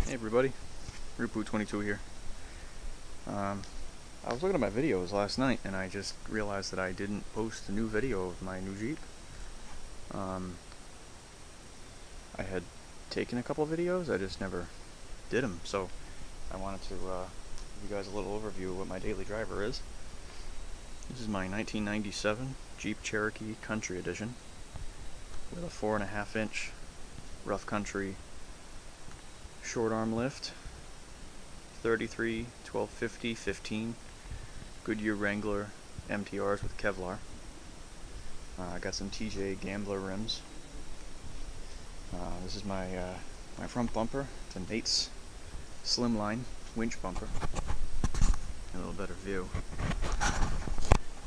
Hey everybody, Rupu22 here. I was looking at my videos last night and I just realized that I didn't post a new video of my new Jeep. I had taken a couple of videos, I just never did them, so I wanted to give you guys a little overview of what my daily driver is. This is my 1997 Jeep Cherokee Country Edition with a 4.5 inch rough country short arm lift, 33, 1250, 15 Goodyear Wrangler MTRs with Kevlar. I got some TJ Gambler rims. This is my my front bumper. It's a Nate's Slimline winch bumper. A little better view.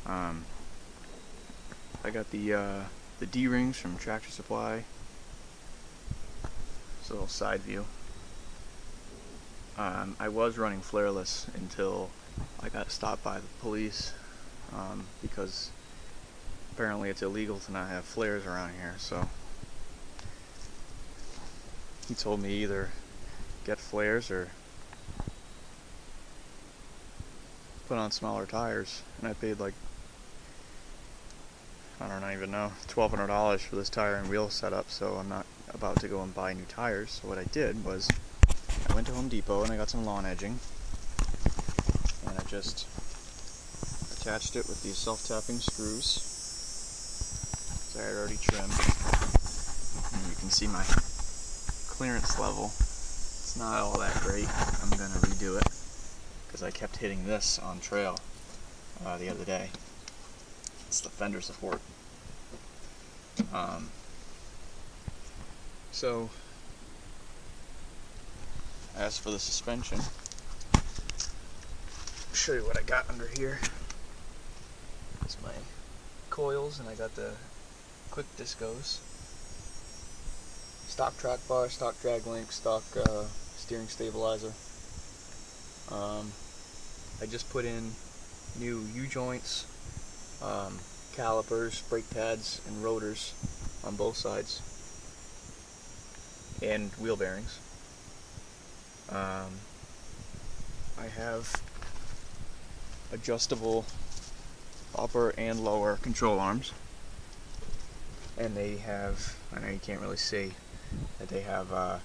I got the D-rings from Tractor Supply. It's a little side view. I was running flareless until I got stopped by the police because apparently it's illegal to not have flares around here, so he told me either get flares or put on smaller tires, and I paid like, I don't even know, $1,200 for this tire and wheel setup, so I'm not about to go and buy new tires. So what I did was I went to Home Depot and I got some lawn edging, and I just attached it with these self-tapping screws that I had already trimmed. And you can see my clearance level. It's not all that great. I'm going to redo it because I kept hitting this on trail the other day. It's the fender support. So as for the suspension, I'll show you what I got under here. It's my coils, and I got the quick discos, stock track bar, stock drag link, stock steering stabilizer. I just put in new U-joints, calipers, brake pads, and rotors on both sides, and wheel bearings. I have adjustable upper and lower control arms, and they have, I know you can't really see, that they have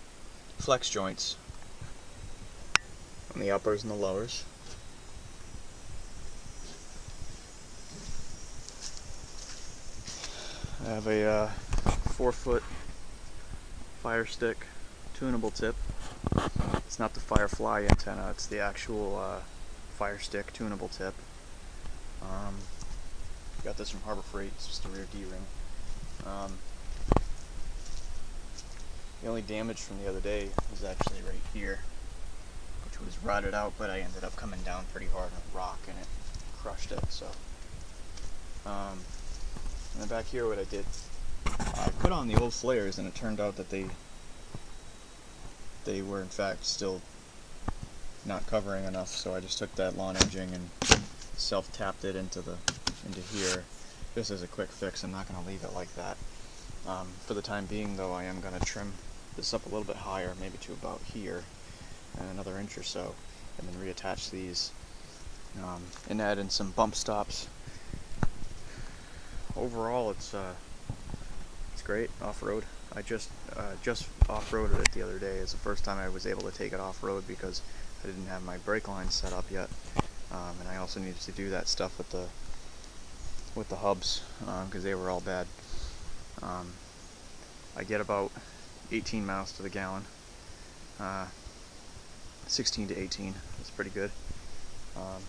flex joints on the uppers and the lowers. I have a 4-foot Firestik tunable tip. It's not the Firefly antenna, it's the actual Firestik tunable tip. Got this from Harbor Freight. It's just a rear D-ring. The only damage from the other day was actually right here, which was rotted out, but I ended up coming down pretty hard on a rock and it crushed it. So, and then back here, what I did, I put on the old flares, and it turned out that they were in fact still not covering enough. So I just took that lawn edging and self-tapped it into here. This is a quick fix. I'm not going to leave it like that. For the time being, though, I am going to trim this up a little bit higher, maybe to about here, and another inch or so, and then reattach these, and add in some bump stops. Overall, it's great off-road. I just off-roaded it the other day. It's the first time I was able to take it off-road because I didn't have my brake lines set up yet, and I also needed to do that stuff with the hubs because they were all bad. I get about 18 miles to the gallon, 16 to 18. That's pretty good. I'll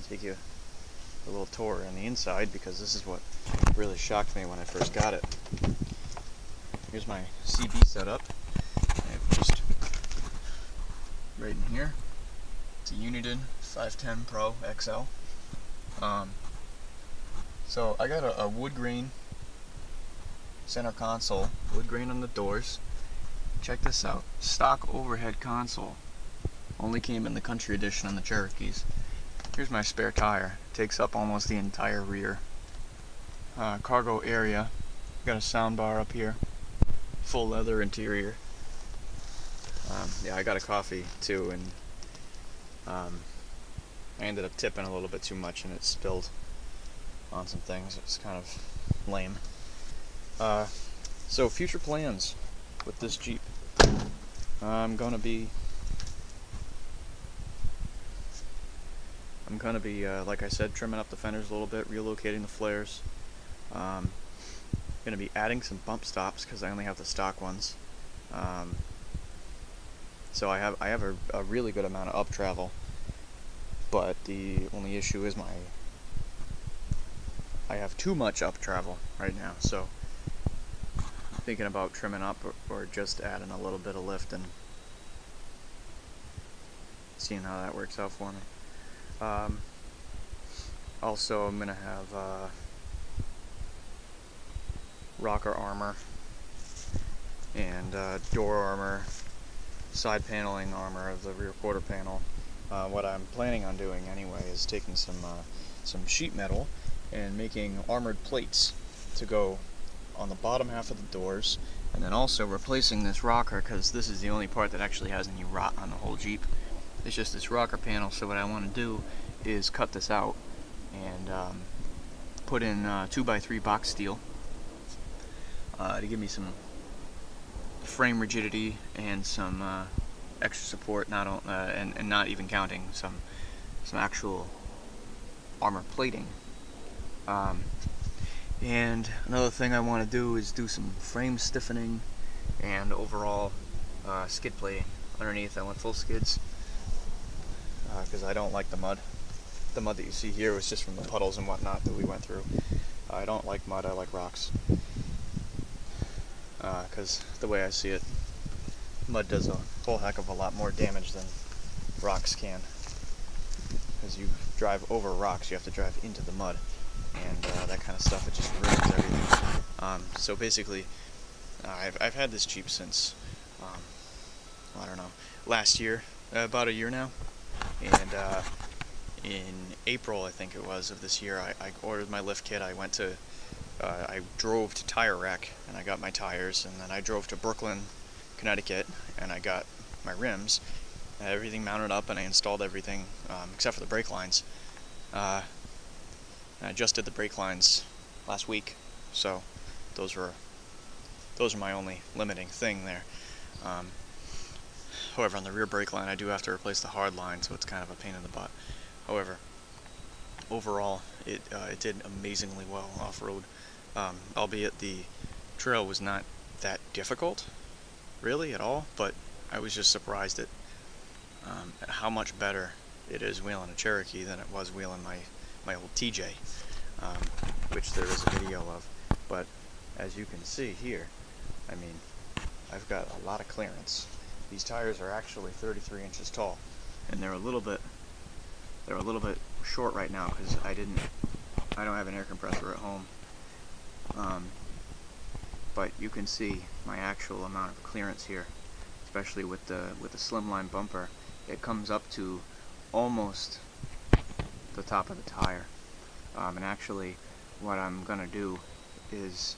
take you a little tour on the inside because this is what really shocked me when I first got it. Here's my CB setup. I have just right in here. It's a Uniden Pro510xl CB. So I got a wood grain center console, wood grain on the doors. Check this out. Stock overhead console. Only came in the Country Edition on the Cherokees. Here's my spare tire. Takes up almost the entire rear. Cargo area. Got a sound bar up here. Full leather interior. Yeah, I got a coffee too, and I ended up tipping a little bit too much and it spilled on some things. It's kind of lame. So future plans with this Jeep. I'm gonna be like I said, trimming up the fenders a little bit, relocating the flares. Gonna be adding some bump stops because I only have the stock ones. So I have a really good amount of up travel, but the only issue is I have too much up travel right now. So I'm thinking about trimming up or just adding a little bit of lift and seeing how that works out for me. Also, I'm gonna have rocker armor and door armor, side paneling armor of the rear quarter panel. What I'm planning on doing anyway is taking some sheet metal and making armored plates to go on the bottom half of the doors, and then also replacing this rocker, because this is the only part that actually has any rot on the whole Jeep. It's just this rocker panel. So what I want to do is cut this out and put in 2x3 box steel to give me some frame rigidity and some extra support, and not even counting some actual armor plating. And another thing I want to do is do some frame stiffening and overall skid plating underneath. I want full skids because I don't like the mud. The mud that you see here was just from the puddles and whatnot that we went through. I don't like mud, I like rocks. Because the way I see it, mud does a whole heck of a lot more damage than rocks can. As you drive over rocks, you have to drive into the mud, and that kind of stuff, it just ruins everything. So basically, I've had this Jeep since, I don't know, last year, about a year now, and in April, I think it was, of this year, I ordered my lift kit. I drove to Tire Rack and I got my tires, and then I drove to Brooklyn, Connecticut, and I got my rims. I had everything mounted up and I installed everything except for the brake lines. And I just did the brake lines last week, so those are my only limiting thing there. However, on the rear brake line I do have to replace the hard line, so it's kind of a pain in the butt. However, overall it did amazingly well off-road, albeit the trail was not that difficult really at all, but I was just surprised at how much better it is wheeling a Cherokee than it was wheeling my old TJ, which there is a video of. But as you can see here, I mean, I've got a lot of clearance. These tires are actually 33 inches tall, and they're a little bit short right now because I don't have an air compressor at home. But you can see my actual amount of clearance here, especially with the Slimline bumper. It comes up to almost the top of the tire. And actually, what I'm gonna do is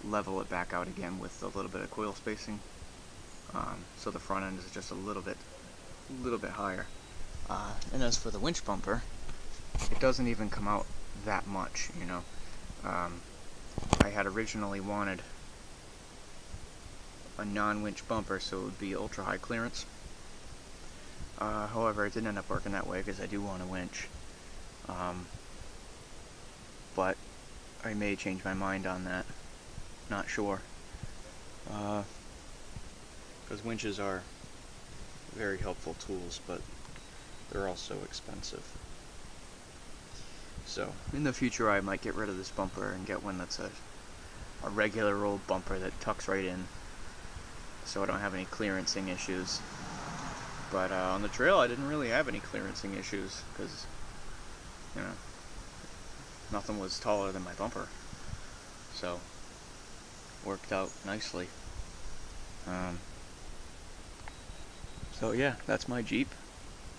level it back out again with a little bit of coil spacing, so the front end is just a little bit higher. And as for the winch bumper, it doesn't even come out that much, you know. I had originally wanted a non-winch bumper, so it would be ultra high clearance. However, it didn't end up working that way because I do want a winch. But I may change my mind on that. Not sure. Because winches are very helpful tools, but they're also expensive. So, in the future I might get rid of this bumper and get one that's a regular old bumper that tucks right in, so I don't have any clearancing issues. But on the trail I didn't really have any clearancing issues, because, you know, nothing was taller than my bumper. So, worked out nicely. So yeah, that's my Jeep.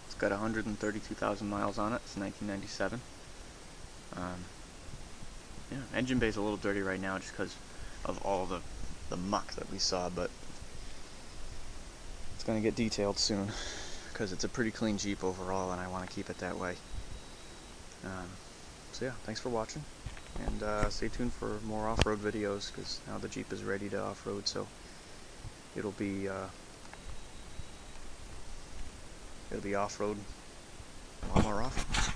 It's got 132,000 miles on it. It's 1997. Yeah, engine bay's a little dirty right now just because of all the muck that we saw, but it's going to get detailed soon, because it's a pretty clean Jeep overall, and I want to keep it that way. So yeah, thanks for watching, and stay tuned for more off-road videos, because now the Jeep is ready to off-road, so it'll be off-road a lot more often.